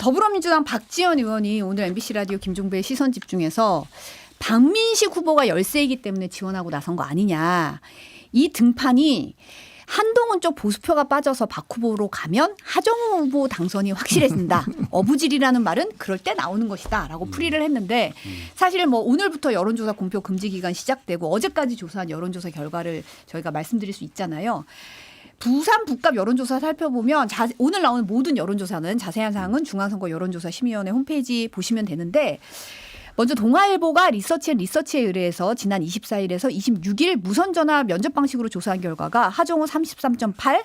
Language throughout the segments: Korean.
더불어민주당 박지원 의원이 오늘 MBC 라디오 김종배의 시선 집중에서 박민식 후보가 열세이기 때문에 지원하고 나선 거 아니냐. 이 등판이 한동훈 쪽 보수표가 빠져서 박 후보로 가면 하정우 후보 당선이 확실해진다. 어부질이라는 말은 그럴 때 나오는 것이다 라고 풀이를 했는데 사실 뭐 오늘부터 여론조사 공표 금지 기간 시작되고 어제까지 조사한 여론조사 결과를 저희가 말씀드릴 수 있잖아요. 부산 북갑 여론조사 살펴보면 오늘 나오는 모든 여론조사는 자세한 사항은 중앙선거 여론조사심의위원회 홈페이지 보시면 되는데 먼저 동아일보가 리서치에 의뢰해서 지난 24일에서 26일 무선전화 면접 방식으로 조사한 결과가 하정우 33.8,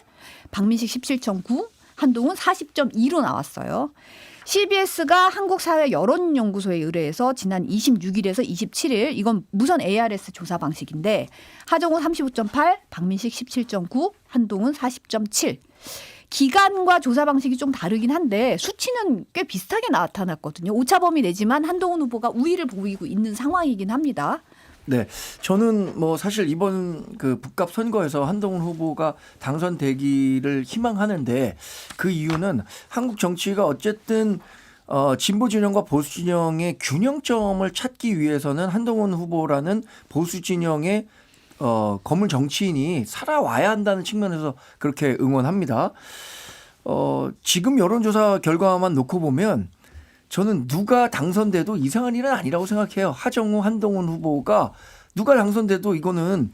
박민식 17.9, 한동훈 40.2로 나왔어요. CBS가 한국사회여론연구소에 의뢰해서 지난 26일에서 27일 이건 무선 ARS 조사 방식인데 하정우 35.8, 박민식 17.9, 한동훈 40.7. 기간과 조사 방식이 좀 다르긴 한데 수치는 꽤 비슷하게 나타났거든요. 오차범위 내지만 한동훈 후보가 우위를 보이고 있는 상황이긴 합니다. 네, 저는 뭐 사실 이번 그 북갑 선거에서 한동훈 후보가 당선되기를 희망하는데 그 이유는 한국 정치가 어쨌든 진보 진영과 보수 진영의 균형점을 찾기 위해서는 한동훈 후보라는 보수 진영의 거물 정치인이 살아와야 한다는 측면에서 그렇게 응원합니다. 지금 여론조사 결과만 놓고 보면 저는 누가 당선돼도 이상한 일은 아니라고 생각해요. 하정우, 한동훈 후보가 누가 당선돼도 이거는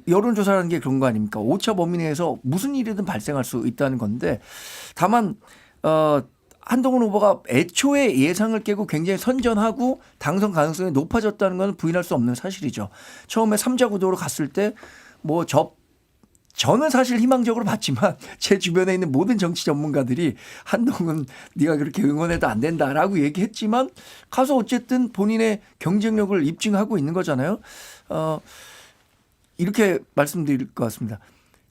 여론조사라는 게 그런 거 아닙니까? 오차 범위 내에서 무슨 일이든 발생할 수 있다는 건데 다만 한동훈 후보가 애초에 예상을 깨고 굉장히 선전하고 당선 가능성이 높아졌다는 건 부인할 수 없는 사실이죠. 처음에 3자 구도로 갔을 때 뭐 저는 사실 희망적으로 봤지만 제 주변에 있는 모든 정치 전문가들이 한동훈 네가 그렇게 응원해도 안 된다라고 얘기했지만 가서 어쨌든 본인의 경쟁력을 입증하고 있는 거잖아요. 이렇게 말씀드릴 것 같습니다.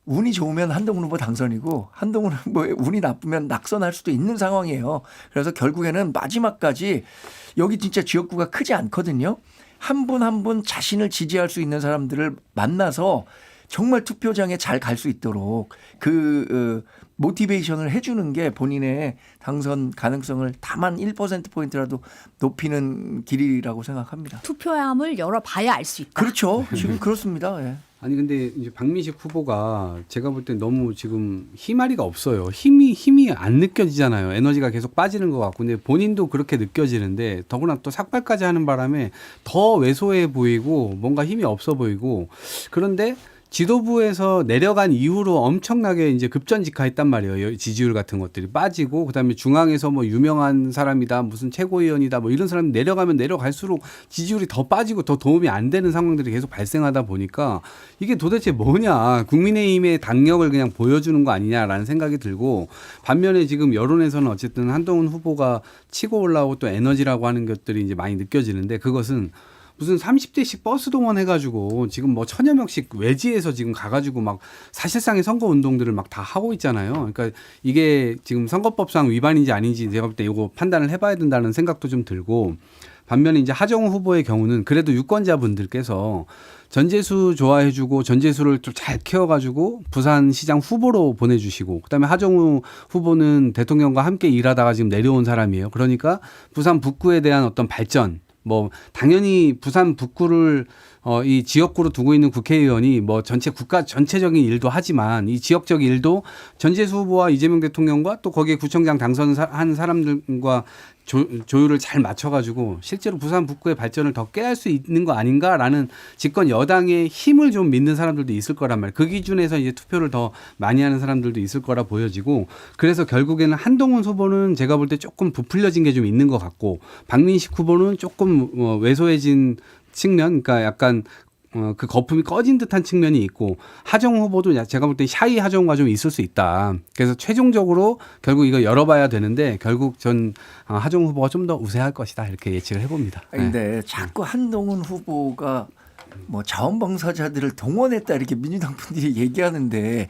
운이 좋으면 한동훈 후보 당선이고 한동훈 후보의 운이 나쁘면 낙선할 수도 있는 상황이에요. 그래서 결국에는 마지막까지 여기 진짜 지역구가 크지 않거든요. 한 분 한 분 자신을 지지할 수 있는 사람들을 만나서 정말 투표장에 잘 갈 수 있도록 그 모티베이션을 해주는 게 본인의 당선 가능성을 다만 1%포인트라도 높이는 길이라고 생각합니다. 투표함을 열어봐야 알 수 있다. 그렇죠. 지금 그렇습니다. 예. 아니 근데 이제 박민식 후보가 제가 볼 때 너무 지금 희마리가 없어요. 힘이 안 느껴지잖아요. 에너지가 계속 빠지는 것 같고 근데 본인도 그렇게 느껴지는데 더구나 또 삭발까지 하는 바람에 더 왜소해 보이고 뭔가 힘이 없어 보이고 그런데 지도부에서 내려간 이후로 엄청나게 이제 급전직하했단 말이에요. 지지율 같은 것들이 빠지고 그다음에 중앙에서 뭐 유명한 사람이다 무슨 최고위원이다 뭐 이런 사람이 내려가면 내려갈수록 지지율이 더 빠지고 더 도움이 안 되는 상황들이 계속 발생하다 보니까 이게 도대체 뭐냐 국민의힘의 당력을 그냥 보여주는 거 아니냐라는 생각이 들고 반면에 지금 여론에서는 어쨌든 한동훈 후보가 치고 올라오고 또 에너지라고 하는 것들이 이제 많이 느껴지는데 그것은 무슨 30대씩 버스 동원해가지고 지금 뭐 1000여 명씩 외지에서 지금 가가지고 막 사실상의 선거 운동들을 막 다 하고 있잖아요. 그러니까 이게 지금 선거법상 위반인지 아닌지 제가 볼 때 이거 판단을 해봐야 된다는 생각도 좀 들고 반면에 이제 하정우 후보의 경우는 그래도 유권자분들께서 전재수 좋아해주고 전재수를 좀 잘 키워가지고 부산시장 후보로 보내주시고 그다음에 하정우 후보는 대통령과 함께 일하다가 지금 내려온 사람이에요. 그러니까 부산 북구에 대한 어떤 발전 뭐 당연히 부산 북구를 이 지역구로 두고 있는 국회의원이 뭐 전체 국가 전체적인 일도 하지만 이 지역적 일도 전재수 후보와 이재명 대통령과 또 거기에 구청장 당선한 사람들과 조율을 잘 맞춰가지고 실제로 부산 북구의 발전을 더 깨할 수 있는 거 아닌가라는 집권 여당의 힘을 좀 믿는 사람들도 있을 거란 말이에요. 그 기준에서 이제 투표를 더 많이 하는 사람들도 있을 거라 보여지고 그래서 결국에는 한동훈 후보는 제가 볼 때 조금 부풀려진 게 좀 있는 것 같고 박민식 후보는 조금 왜소해진 측면, 그러니까 약간 그 거품이 꺼진 듯한 측면이 있고 하정우 후보도 제가 볼 때 샤이 하정우가 좀 있을 수 있다. 그래서 최종적으로 결국 이거 열어봐야 되는데 결국 전 하정우 후보가 좀 더 우세할 것이다 이렇게 예측을 해봅니다. 그런데 자꾸 한동훈 후보가 뭐 자원봉사자들을 동원했다 이렇게 민주당 분들이 얘기하는데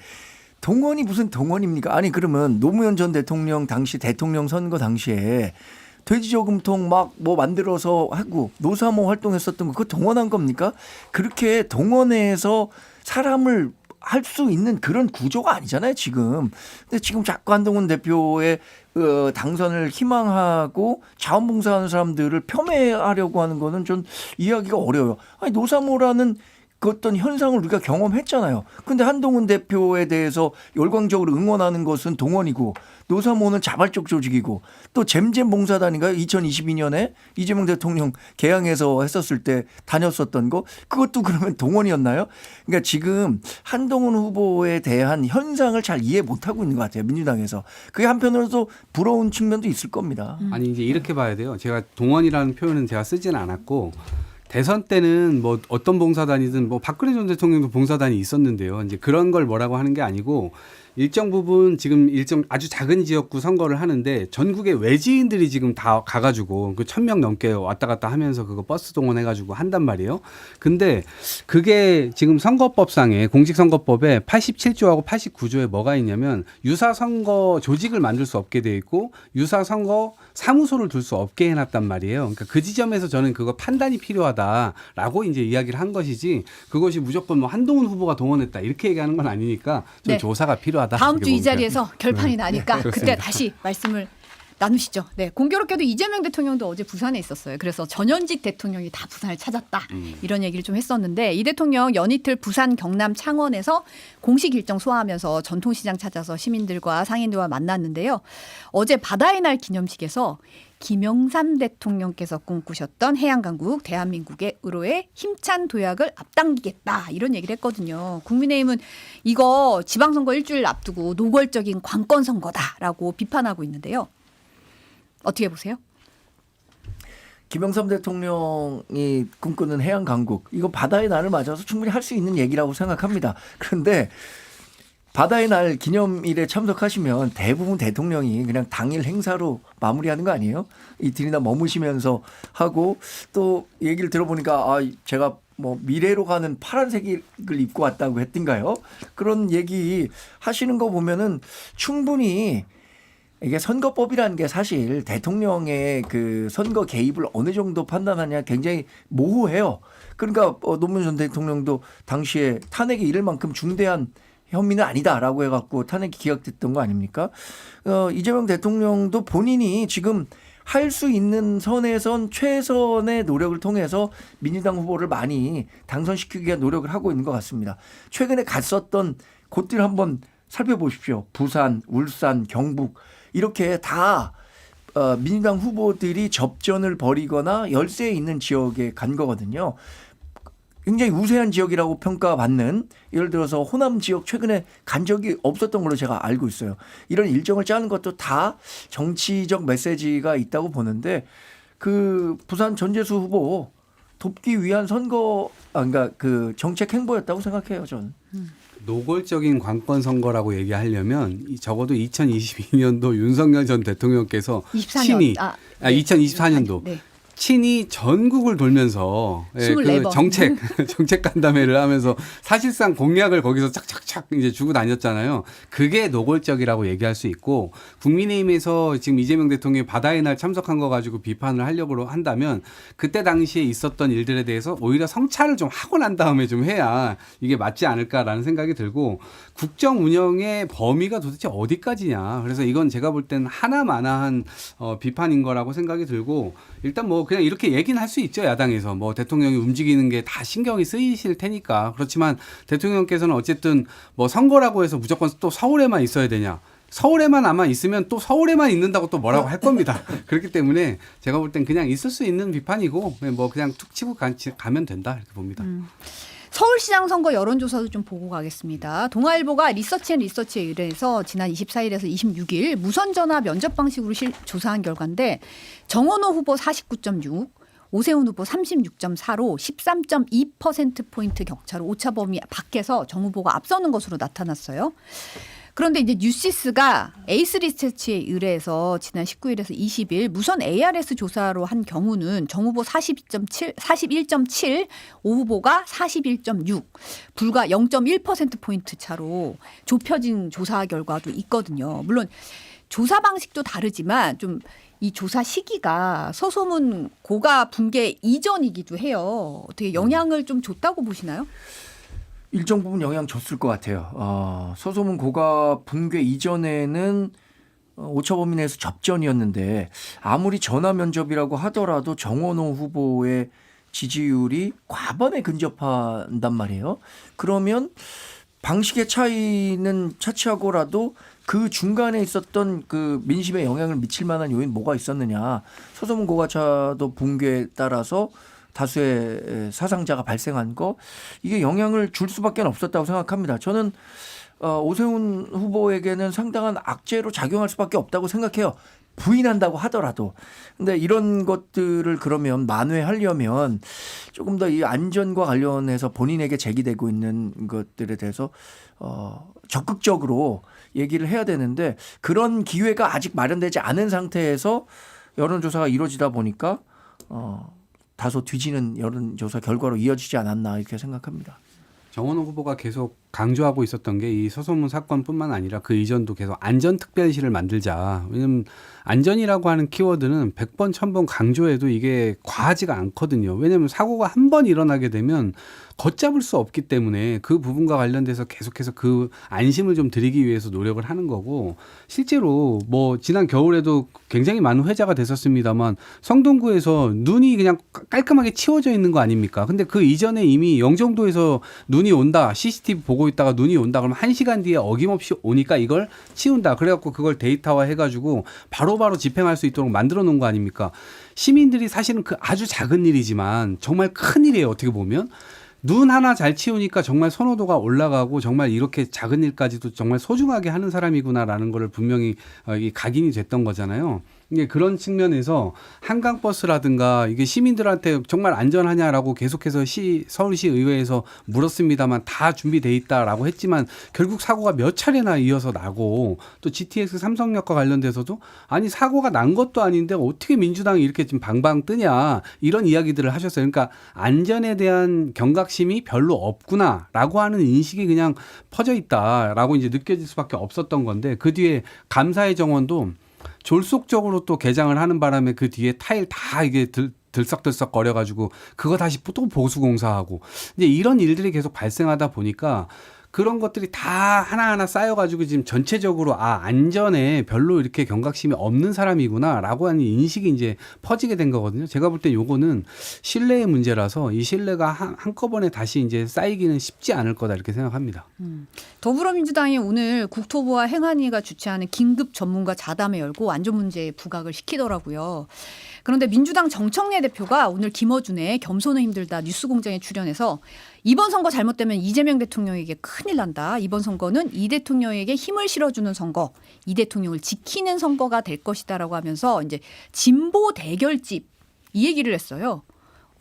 동원이 무슨 동원입니까? 아니 그러면 노무현 전 대통령 당시 대통령 선거 당시에 돼지저금통 막 뭐 만들어서 하고 노사모 활동했었던 거 그거 동원한 겁니까? 그렇게 동원해서 사람을 할 수 있는 그런 구조가 아니잖아요, 지금. 근데 지금 자꾸 한동훈 대표의 당선을 희망하고 자원봉사하는 사람들을 폄훼하려고 하는 거는 좀 이해하기가 어려워요. 아니, 노사모라는 그 어떤 현상을 우리가 경험했잖아요. 근데 한동훈 대표에 대해서 열광적으로 응원하는 것은 동원이고 노사모는 자발적 조직이고 또 잼잼 봉사단인가요? 2022년에 이재명 대통령 개항해서 했었을 때 다녔었던 거 그것도 그러면 동원이었나요? 그러니까 지금 한동훈 후보에 대한 현상을 잘 이해 못하고 있는 것 같아요. 민주당에서. 그게 한편으로도 부러운 측면도 있을 겁니다. 아니 이제 이렇게 봐야 돼요. 제가 동원이라는 표현은 제가 쓰지는 않았고 대선 때는 뭐 어떤 봉사단이든 뭐 박근혜 전 대통령도 봉사단이 있었는데요. 이제 그런 걸 뭐라고 하는 게 아니고 일정 부분 지금 일정 아주 작은 지역구 선거를 하는데 전국의 외지인들이 지금 다 가가지고 그 1,000명 넘게 왔다 갔다 하면서 그거 버스 동원해가지고 한단 말이에요. 근데 그게 지금 선거법상에 공직선거법에 87조하고 89조에 뭐가 있냐면 유사선거 조직을 만들 수 없게 돼 있고 유사선거 사무소를 둘 수 없게 해놨단 말이에요. 그러니까 그 지점에서 저는 그거 판단이 필요하다라고 이제 이야기를 한 것이지 그것이 무조건 뭐 한동훈 후보가 동원했다 이렇게 얘기하는 건 아니니까 좀 네. 조사가 필요하다. 다음 주 이 봅니다. 자리에서 결판이 나니까 그때 그렇습니다. 다시 말씀을 나누시죠. 네, 공교롭게도 이재명 대통령도 어제 부산에 있었어요. 그래서 전현직 대통령이 다 부산을 찾았다. 이런 얘기를 좀 했었는데 이 대통령 연이틀 부산, 경남, 창원에서 공식 일정 소화하면서 전통시장 찾아서 시민들과 상인들과 만났는데요. 어제 바다의 날 기념식에서 김영삼 대통령께서 꿈꾸셨던 해양강국 대한민국의 의로의 힘찬 도약을 앞당기겠다 이런 얘기를 했거든요. 국민의힘은 이거 지방선거 일주일 앞두고 노골적인 관건선거다라고 비판하고 있는데요. 어떻게 보세요? 김영삼 대통령이 꿈꾸는 해양 강국 이거 바다의 날을 맞아서 충분히 할 수 있는 얘기라고 생각합니다. 그런데 바다의 날 기념일에 참석하시면 대부분 대통령이 그냥 당일 행사로 마무리하는 거 아니에요? 이틀이나 머무시면서 하고 또 얘기를 들어보니까 제가 뭐 미래로 가는 파란색을 입고 왔다고 했던가요? 그런 얘기 하시는 거 보면은 충분히 이게 선거법이라는 게 사실 대통령의 그 선거 개입을 어느 정도 판단하냐 굉장히 모호해요. 그러니까 노무현 전 대통령도 당시에 탄핵이 이를 만큼 중대한 혐의는 아니다라고 해갖고 탄핵이 기각됐던 거 아닙니까? 이재명 대통령도 본인이 지금 할 수 있는 선에선 최선의 노력을 통해서 민주당 후보를 많이 당선시키기 위한 노력을 하고 있는 것 같습니다. 최근에 갔었던 곳들 한번 살펴보십시오. 부산, 울산, 경북 이렇게 다 민주당 후보들이 접전을 벌이거나 열세에 있는 지역에 간 거거든요. 굉장히 우세한 지역이라고 평가받는 예를 들어서 호남 지역 최근에 간 적이 없었던 걸로 제가 알고 있어요. 이런 일정을 짜는 것도 다 정치적 메시지가 있다고 보는데 그 부산 전재수 후보 돕기 위한 그러니까 그 정책 행보였다고 생각해요, 저는. 노골적인 관건 선거라고 얘기하려면 적어도 2022년도 윤석열 전 대통령께서 24년. 친히 2024년도 네. 친히 전국을 돌면서 그 24번. 정책 간담회를 하면서 사실상 공약을 거기서 착착착 이제 주고 다녔잖아요. 그게 노골적이라고 얘기할 수 있고 국민의힘에서 지금 이재명 대통령이 바다의 날 참석한 거 가지고 비판을 하려고 한다면 그때 당시에 있었던 일들에 대해서 오히려 성찰을 좀 하고 난 다음에 좀 해야 이게 맞지 않을까라는 생각이 들고 국정 운영의 범위가 도대체 어디까지냐. 그래서 이건 제가 볼 때는 하나마나한 비판인 거라고 생각이 들고 일단 뭐 그냥 이렇게 얘기는 할 수 있죠. 야당에서 뭐 대통령이 움직이는 게 다 신경이 쓰이실 테니까. 그렇지만 대통령께서는 어쨌든 뭐 선거라고 해서 무조건 또 서울에만 있어야 되냐. 서울에만 아마 있으면 또 서울에만 있는다고 또 뭐라고 할 겁니다. 그렇기 때문에 제가 볼 땐 그냥 있을 수 있는 비판이고 뭐 그냥 툭 치고 가면 된다 이렇게 봅니다. 서울시장 선거 여론조사도 좀 보고 가겠습니다. 동아일보가 리서치앤리서치에 의뢰해서 지난 24일에서 26일 무선전화 면접 방식으로 조사한 결과인데 정원호 후보 49.6, 오세훈 후보 36.4로 13.2%포인트 격차로 오차 범위 밖에서 정 후보가 앞서는 것으로 나타났어요. 그런데 이제 뉴시스가 에이스 리서치에 의뢰해서 지난 19일에서 20일 무선 ARS 조사로 한 경우는 정 후보 41.7, 오 후보가 41.6, 불과 0.1%포인트 차로 좁혀진 조사 결과도 있거든요. 물론 조사 방식도 다르지만 좀 이 조사 시기가 서소문 고가 붕괴 이전이기도 해요. 어떻게 영향을 좀 줬다고 보시나요? 일정 부분 영향 줬을 것 같아요. 서소문 고가 붕괴 이전에는 오차범위 내에서 접전이었는데 아무리 전화 면접이라고 하더라도 정원호 후보의 지지율이 과반에 근접한단 말이에요. 그러면 방식의 차이는 차치하고라도 그 중간에 있었던 그 민심에 영향을 미칠 만한 요인 뭐가 있었느냐. 서소문 고가차도 붕괴에 따라서 다수의 사상자가 발생한 거 이게 영향을 줄 수밖에 없었다고 생각합니다. 저는 오세훈 후보에게는 상당한 악재로 작용할 수밖에 없다고 생각해요. 부인한다고 하더라도. 근데 이런 것들을 그러면 만회하려면 조금 더 이 안전과 관련해서 본인에게 제기되고 있는 것들에 대해서 적극적으로 얘기를 해야 되는데 그런 기회가 아직 마련되지 않은 상태에서 여론조사가 이루어지다 보니까 다소 뒤지는 여론조사 결과로 이어지지 않았나 이렇게 생각합니다. 정원호 후보가 계속 강조하고 있었던 게 이 서소문 사건뿐만 아니라 그 이전도 계속 안전특별시를 만들자. 왜냐하면 안전이라고 하는 키워드는 100번, 1000번 강조해도 이게 과하지가 않거든요. 왜냐하면 사고가 한 번 일어나게 되면 걷잡을 수 없기 때문에 그 부분과 관련돼서 계속해서 그 안심을 좀 드리기 위해서 노력을 하는 거고 실제로 뭐 지난 겨울에도 굉장히 많은 회자가 됐었습니다만 성동구에서 눈이 그냥 깔끔하게 치워져 있는 거 아닙니까? 근데 그 이전에 이미 영종도에서 눈이 온다. CCTV 보고 있다가 눈이 온다. 그러면 1시간 뒤에 어김없이 오니까 이걸 치운다. 그래갖고 그걸 데이터화 해가지고 바로바로 집행할 수 있도록 만들어 놓은 거 아닙니까? 시민들이 사실은 그 아주 작은 일이지만 정말 큰 일이에요. 어떻게 보면. 눈 하나 잘 치우니까 정말 선호도가 올라가고 정말 이렇게 작은 일까지도 정말 소중하게 하는 사람이구나라는 거를 분명히 각인이 됐던 거잖아요. 이게 그런 측면에서 한강버스라든가 이게 시민들한테 정말 안전하냐라고 계속해서 서울시 의회에서 물었습니다만 다 준비돼 있다라고 했지만 결국 사고가 몇 차례나 이어서 나고 또 GTX 삼성역과 관련돼서도 아니 사고가 난 것도 아닌데 어떻게 민주당이 이렇게 지금 방방 뜨냐 이런 이야기들을 하셨어요. 그러니까 안전에 대한 경각심이 별로 없구나라고 하는 인식이 그냥 퍼져 있다라고 이제 느껴질 수밖에 없었던 건데 그 뒤에 감사의 정원도 졸속적으로 또 개장을 하는 바람에 그 뒤에 타일 다 이게 들썩들썩 거려가지고 그거 다시 또 보수공사하고 이제 이런 일들이 계속 발생하다 보니까 그런 것들이 다 하나하나 쌓여가지고 지금 전체적으로 안전에 별로 이렇게 경각심이 없는 사람이구나라고 하는 인식이 이제 퍼지게 된 거거든요. 제가 볼 때 요거는 신뢰의 문제라서 이 신뢰가 한꺼번에 다시 이제 쌓이기는 쉽지 않을 거다 이렇게 생각합니다. 더불어민주당이 오늘 국토부와 행안위가 주최하는 긴급 전문가 자담회 열고 안전 문제에 부각을 시키더라고요. 그런데 민주당 정청래 대표가 오늘 김어준의 겸손은 힘들다 뉴스공장에 출연해서 이번 선거 잘못되면 이재명 대통령에게 큰일 난다. 이번 선거는 이 대통령에게 힘을 실어주는 선거, 이 대통령을 지키는 선거가 될 것이다라고 하면서 이제 진보 대결집 이 얘기를 했어요.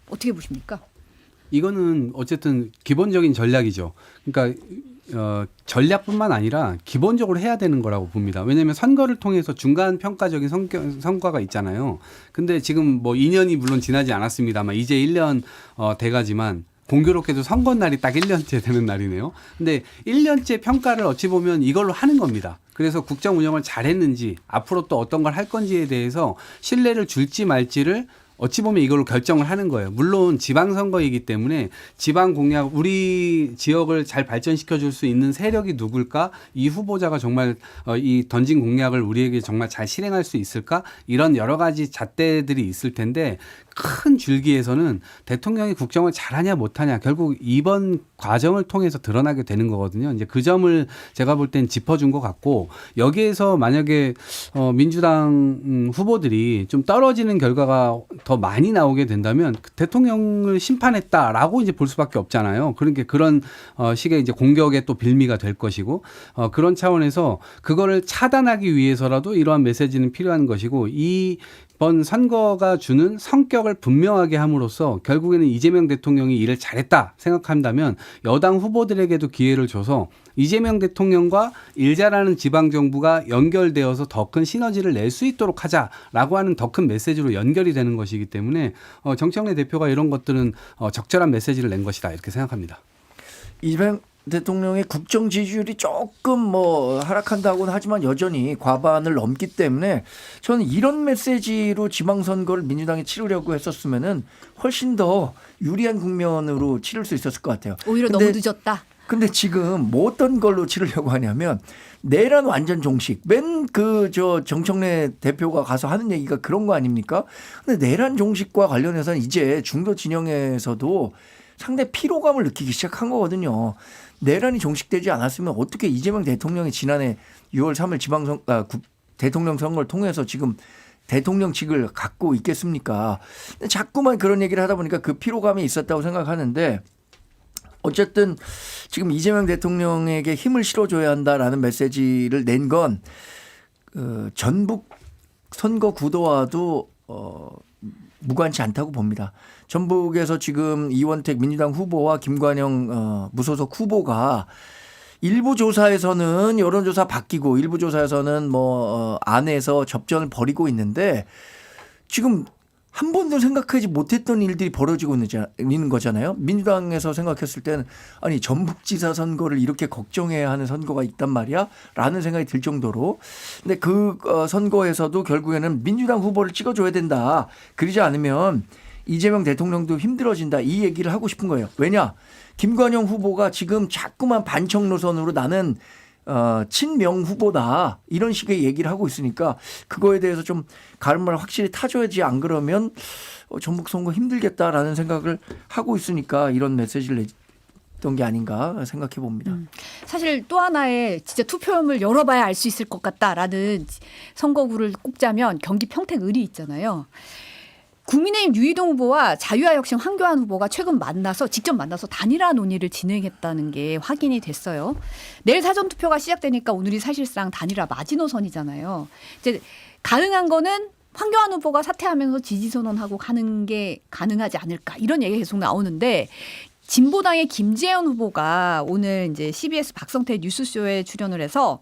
어떻게 보십니까? 이거는 어쨌든 기본적인 전략이죠. 그러니까 전략뿐만 아니라 기본적으로 해야 되는 거라고 봅니다. 왜냐하면 선거를 통해서 중간 평가적인 성과가 있잖아요. 근데 지금 뭐 2년이 물론 지나지 않았습니다만 이제 1년 돼가지만 공교롭게도 선거 날이 딱 1년째 되는 날이네요. 근데 1년째 평가를 어찌 보면 이걸로 하는 겁니다. 그래서 국정 운영을 잘했는지 앞으로 또 어떤 걸 할 건지에 대해서 신뢰를 줄지 말지를 어찌 보면 이걸로 결정을 하는 거예요. 물론 지방선거이기 때문에 지방 공약, 우리 지역을 잘 발전시켜 줄 수 있는 세력이 누굴까? 이 후보자가 정말 이 던진 공약을 우리에게 정말 잘 실행할 수 있을까? 이런 여러 가지 잣대들이 있을 텐데 큰 줄기에서는 대통령이 국정을 잘하냐 못하냐 결국 이번 과정을 통해서 드러나게 되는 거거든요. 이제 그 점을 제가 볼 땐 짚어준 것 같고 여기에서 만약에 민주당 후보들이 좀 떨어지는 결과가 더 많이 나오게 된다면 대통령을 심판했다라고 이제 볼 수밖에 없잖아요. 그러니까 그런 식의 이제 공격의 또 빌미가 될 것이고 그런 차원에서 그거를 차단하기 위해서라도 이러한 메시지는 필요한 것이고 이번 선거가 주는 성격을 분명하게 함으로써 결국에는 이재명 대통령이 일을 잘했다 생각한다면 여당 후보들에게도 기회를 줘서 이재명 대통령과 일 잘하는 지방정부가 연결되어서 더 큰 시너지를 낼 수 있도록 하자라고 하는 더 큰 메시지로 연결이 되는 것이기 때문에 정청래 대표가 이런 것들은 적절한 메시지를 낸 것이다 이렇게 생각합니다. 이재명 대통령의 국정 지지율이 조금 뭐 하락한다고는 하지만 여전히 과반을 넘기 때문에 저는 이런 메시지로 지방선거를 민주당이 치르려고 했었으면은 훨씬 더 유리한 국면으로 치를 수 있었을 것 같아요. 오히려 너무 늦었다. 근데 지금 뭐 어떤 걸로 치르려고 하냐면 내란 완전 종식. 맨 그 저 정청래 대표가 가서 하는 얘기가 그런 거 아닙니까? 근데 내란 종식과 관련해서는 이제 중도 진영에서도 상당히 피로감을 느끼기 시작한 거거든요. 내란이 종식되지 않았으면 어떻게 이재명 대통령이 지난해 6월 3일 대통령 선거를 통해서 지금 대통령직을 갖고 있겠습니까? 자꾸만 그런 얘기를 하다 보니까 그 피로감이 있었다고 생각하는데 어쨌든 지금 이재명 대통령에게 힘을 실어줘야 한다라는 메시지를 낸 건 전북 선거 구도와도 무관치 않다고 봅니다. 전북에서 지금 이원택 민주당 후보와 김관영 무소속 후보가 일부 조사에서는 여론조사 바뀌고 일부 조사에서는 안에서 접전을 벌이고 있는데 지금 한 번도 생각하지 못했던 일들이 벌어지고 있는 거잖아요. 민주당에서 생각했을 때는 아니 전북지사 선거를 이렇게 걱정해야 하는 선거가 있단 말이야? 라는 생각이 들 정도로. 근데 그 선거에서도 결국에는 민주당 후보를 찍어줘야 된다. 그러지 않으면 이재명 대통령도 힘들어진다. 이 얘기를 하고 싶은 거예요. 왜냐? 김관영 후보가 지금 자꾸만 반청 노선으로 나는 친명 후보다 이런 식의 얘기를 하고 있으니까 그거에 대해서 좀 가름을 확실히 타줘야지 안 그러면 전북 선거 힘들겠다라는 생각을 하고 있으니까 이런 메시지를 냈던 게 아닌가 생각해 봅니다. 사실 또 하나의 진짜 투표용을 열어봐야 알 수 있을 것 같다라는 선거구를 꼽자면 경기 평택을이 있잖아요. 국민의힘 유이동 후보와 자유화혁신 황교안 후보가 최근 직접 만나서 단일화 논의를 진행했다는 게 확인이 됐어요. 내일 사전투표가 시작되니까 오늘이 사실상 단일화 마지노선이잖아요. 이제 가능한 거는 황교안 후보가 사퇴하면서 지지선언하고 가는 게 가능하지 않을까 이런 얘기가 계속 나오는데 진보당의 김재현 후보가 오늘 이제 CBS 박성태 뉴스쇼에 출연을 해서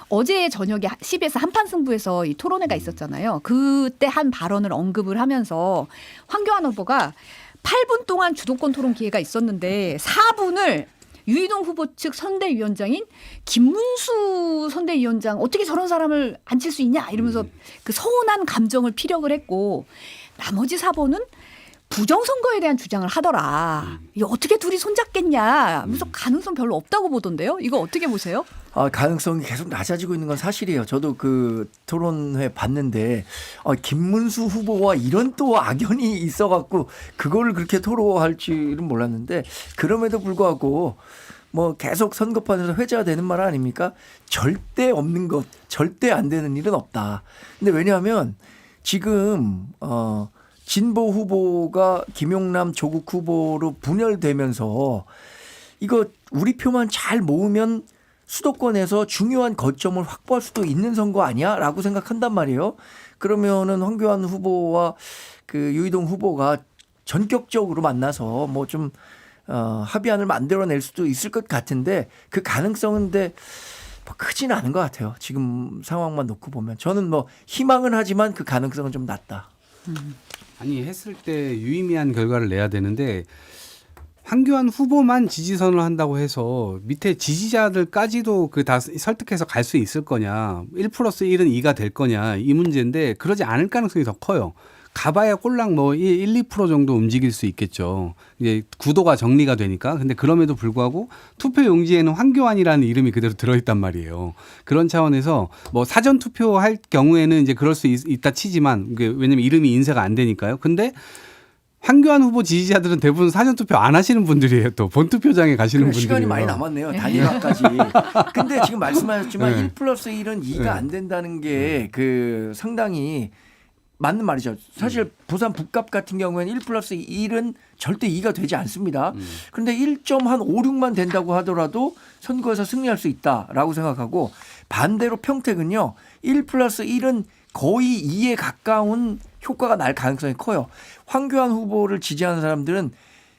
어제 저녁에 CBS 한판 승부에서 이 토론회가 있었잖아요. 그때 한 발언을 언급을 하면서 황교안 후보가 8분 동안 주도권 토론 기회가 있었는데 4분을 유이동 후보 측 선대위원장인 김문수 선대위원장 어떻게 저런 사람을 앉힐 수 있냐 이러면서 그 서운한 감정을 피력을 했고 나머지 4번은 부정선거에 대한 주장을 하더라. 이거 어떻게 둘이 손잡겠냐 하면서 가능성 별로 없다고 보던데요. 이거 어떻게 보세요? 가능성이 계속 낮아지고 있는 건 사실이에요. 저도 그 토론회 봤는데 김문수 후보와 이런 또 악연이 있어갖고 그거를 그렇게 토로할 줄은 몰랐는데 그럼에도 불구하고 계속 선거판에서 회자가 되는 말 아닙니까? 절대 없는 것, 절대 안 되는 일은 없다. 근데 왜냐하면 지금 진보 후보가 김용남 조국 후보로 분열되면서 이거 우리 표만 잘 모으면 수도권에서 중요한 거점을 확보할 수도 있는 선거 아니야라고 생각한단 말이에요. 그러면은 황교안 후보와 그 유이동 후보가 전격적으로 만나서 좀 합의안을 만들어낼 수도 있을 것 같은데 그 가능성은 근데 크지는 않은 것 같아요. 지금 상황만 놓고 보면 저는 희망은 하지만 그 가능성은 좀 낮다. 아니 했을 때 유의미한 결과를 내야 되는데 황교안 후보만 지지선을 한다고 해서 밑에 지지자들까지도 그 다 설득해서 갈 수 있을 거냐 1+1은 2가 될 거냐 이 문제인데 그러지 않을 가능성이 더 커요. 가봐야 꼴랑 1, 2% 정도 움직일 수 있겠죠. 이제 구도가 정리가 되니까. 근데 그럼에도 불구하고 투표 용지에는 황교안이라는 이름이 그대로 들어있단 말이에요. 그런 차원에서 사전 투표할 경우에는 이제 그럴 수 있다 치지만 왜냐면 이름이 인쇄가 안 되니까요. 근데 황교안 후보 지지자들은 대부분 사전투표 안 하시는 분들이에요. 또 본투표장에 가시는 분들이에요. 시간이 많이 남았네요. 단일화까지. 근데 지금 말씀하셨지만 1+1은 2가 안 된다는 게 상당히 맞는 말이죠. 사실 부산 북갑 같은 경우에는 1+1은 절대 2가 되지 않습니다. 그런데 1.56만 된다고 하더라도 선거에서 승리할 수 있다라고 생각하고 반대로 평택은요. 1+1은 거의 2에 가까운 효과가 날 가능성이 커요. 황교안 후보를 지지하는 사람들은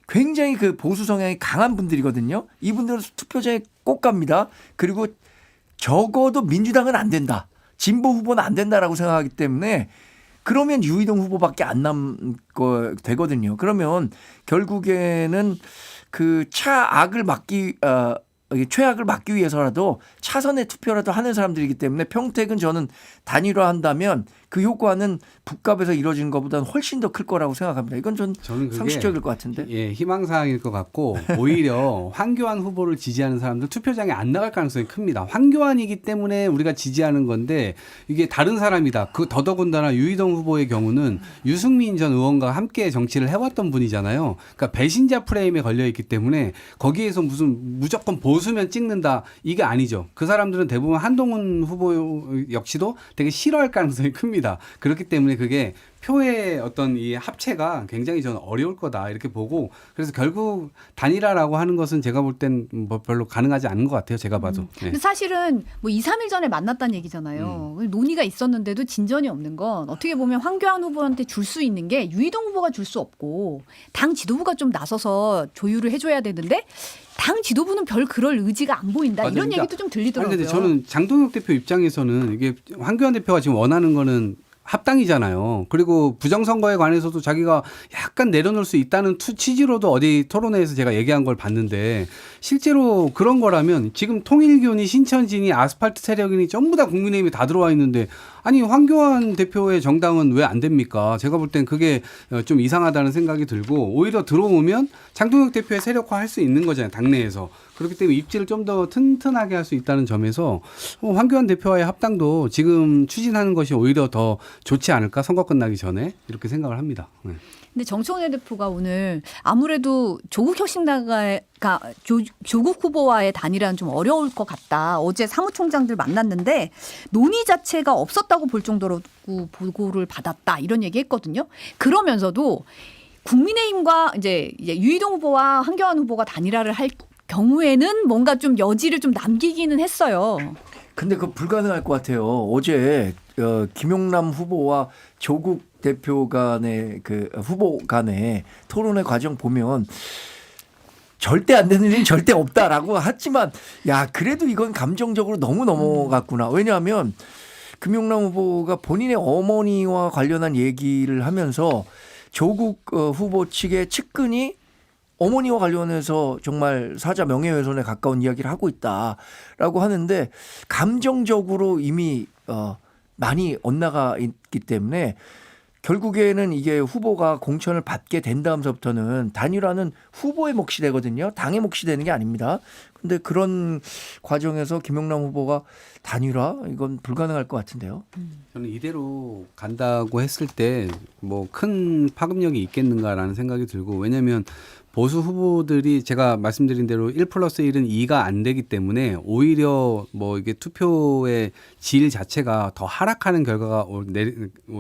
굉장히 그 보수 성향이 강한 분들이거든요. 이분들은 투표장에 꼭 갑니다. 그리고 적어도 민주당은 안 된다. 진보 후보는 안 된다라고 생각하기 때문에 그러면 유이동 후보밖에 안 남고 되거든요. 그러면 결국에는 그 최악을 막기 위해서라도 차선의 투표라도 하는 사람들이기 때문에 평택은 저는 단일화한다면 그 효과는 북갑에서 이루어지는 것보다는 훨씬 더 클 거라고 생각합니다. 이건 좀 저는 그게 상식적일 것 같은데. 예, 희망사항일 것 같고 오히려 황교안 후보를 지지하는 사람들 투표장에 안 나갈 가능성이 큽니다. 황교안이기 때문에 우리가 지지하는 건데 이게 다른 사람이다. 그 더더군다나 유희동 후보의 경우는 유승민 전 의원과 함께 정치를 해왔던 분이잖아요. 그러니까 배신자 프레임에 걸려 있기 때문에 거기에서 무슨 무조건 보수면 찍는다 이게 아니죠. 그 사람들은 대부분 한동훈 후보 역시도 되게 싫어할 가능성이 큽니다. 그렇기 때문에 그게 표의 어떤 이 합체가 굉장히 저는 어려울 거다 이렇게 보고 그래서 결국 단일화라고 하는 것은 제가 볼 땐 뭐 별로 가능하지 않은 것 같아요. 제가 봐도. 네. 근데 사실은 뭐 2, 3일 전에 만났다는 얘기잖아요. 논의가 있었는데도 진전이 없는 건 어떻게 보면 황교안 후보한테 줄 수 있는 게 유희동 후보가 줄 수 없고 당 지도부가 좀 나서서 조율을 해줘야 되는데 당 지도부는 별 그럴 의지가 안 보인다. 맞아요. 이런 그러니까 얘기도 좀 들리더라고요. 근데 저는 장동혁 대표 입장에서는 이게 황교안 대표가 지금 원하는 거는 합당이잖아요. 그리고 부정선거에 관해서도 자기가 약간 내려놓을 수 있다는 취지로도 어디 토론회에서 제가 얘기한 걸 봤는데 실제로 그런 거라면 지금 통일교니 신천지니 아스팔트 세력이니 전부 다 국민의힘이 다 들어와 있는데 아니 황교안 대표의 정당은 왜 안 됩니까? 제가 볼 땐 그게 좀 이상하다는 생각이 들고 오히려 들어오면 장동혁 대표의 세력화할 수 있는 거잖아요. 당내에서. 그렇기 때문에 입지를 좀 더 튼튼하게 할 수 있다는 점에서 황교안 대표와의 합당도 지금 추진하는 것이 오히려 더 좋지 않을까 선거 끝나기 전에 이렇게 생각을 합니다. 네. 근데 정청래 대표가 오늘 아무래도 조국 혁신당과 조국 후보와의 단일화는 좀 어려울 것 같다. 어제 사무총장들 만났는데 논의 자체가 없었다고 볼 정도로 보고를 받았다. 이런 얘기 했거든요. 그러면서도 국민의힘과 이제 유희동 후보와 황교안 후보가 단일화를 할 경우에는 뭔가 좀 여지를 좀 남기기는 했어요. 근데 그거 불가능할 것 같아요. 어제 김용남 후보와 조국 대표 간의 그 후보 간의 토론회 과정 보면 절대 안 되는 일은 절대 없다라고 했지만 야 그래도 이건 감정적으로 너무 넘어갔구나. 왜냐하면 김용남 후보가 본인의 어머니와 관련한 얘기를 하면서 조국 후보 측의 측근이 어머니와 관련해서 정말 사자 명예훼손에 가까운 이야기를 하고 있다라고 하는데 감정적으로 이미 많이 엇나가 있기 때문에 결국에는 이게 후보가 공천을 받게 된 다음서부터는 단일화는 후보의 몫이 되거든요. 당의 몫이 되는 게 아닙니다. 그런데 그런 과정에서 김용남 후보가 단일화 이건 불가능할 것 같은데요. 저는 이대로 간다고 했을 때 뭐 큰 파급력이 있겠는가라는 생각이 들고 왜냐하면 보수 후보들이 제가 말씀드린 대로 1+1은 2가 안 되기 때문에 오히려 뭐 이게 투표의 질 자체가 더 하락하는 결과가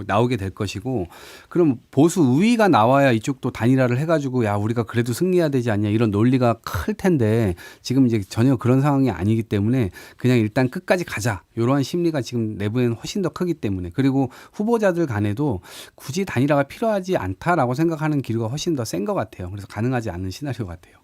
나오게 될 것이고 그럼 보수 우위가 나와야 이쪽도 단일화를 해가지고 야 우리가 그래도 승리해야 되지 않냐 이런 논리가 클 텐데 지금 이제 전혀 그런 상황이 아니기 때문에 그냥 일단 끝까지 가자 이러한 심리가 지금 내부에는 훨씬 더 크기 때문에 그리고 후보자들 간에도 굳이 단일화가 필요하지 않다라고 생각하는 기류가 훨씬 더 센 것 같아요. 그래서 가능하지 않는 시나리오 같아요.